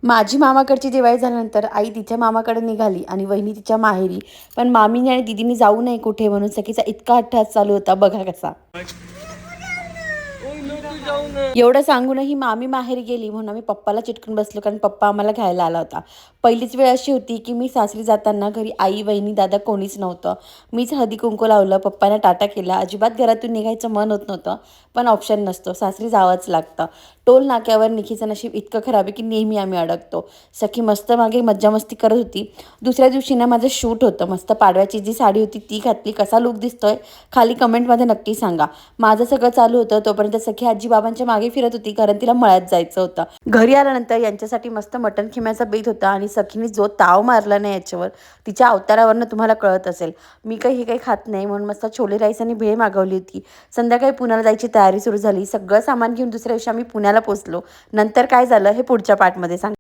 माझी मामाकडची दिवाळी झाल्यानंतर आई तिच्या मामाकडे निघाली आणि वहिनी तिच्या माहेरी. पण मामीने आणि दीदीने जाऊ नये कुठे म्हणून सखीचा इतका अट्टहास चालू होता, बघा कसा. एवढं सांगूनही मामी माहेरी गेली म्हणून आम्ही पप्पाला चिटकून बसलो, कारण पप्पा आम्हाला घ्यायला आला होता. पहिलीच वेळ अशी होती की मी सासरी जाताना घरी आई, वहिनी, दादा कोणीच नव्हतं. मीच हळदी कुंकू लावलं, पप्पांना टाटा केला. अजिबात घरातून निघायचं मन होत नव्हतं, पण ऑप्शन नसतो, सासरी जावंच लागतं. टोल नाक्यावर निखीचं नशीब इतकं खराब आहे की नेहमी आम्ही अडकतो. सखी मस्त मागे मज्जा मस्ती करत होती. दुसऱ्या दिवशी ना माझं शूट होतं. मस्त पाडव्याची जी साडी होती ती घातली. कसा लूक दिसतोय खाली कमेंटमध्ये नक्की सांगा. माझं सगळं चालू होतं तोपर्यंत सखी आजी बाबांच्या मागे फिरत होती, कारण तिला मळ्यात जायचं होतं. घरी आल्यानंतर यांच्यासाठी मस्त मटण खिम्याचा बेत होता आणि सखीने जो ताव मारला नाही याच्यावर, तिच्या अवतारावरनं तुम्हाला कळत असेल. मी हे काही खात नाही म्हणून मस्त छोले राईस आणि भेळ मागवली होती. संध्याकाळी पुण्याला जायची तयारी सुरू झाली. सगळं सामान घेऊन दुसऱ्या दिवशी आम्ही पुण्याला पोहोचलो. नंतर काय झालं हे पुढच्या पार्टमध्ये सांग.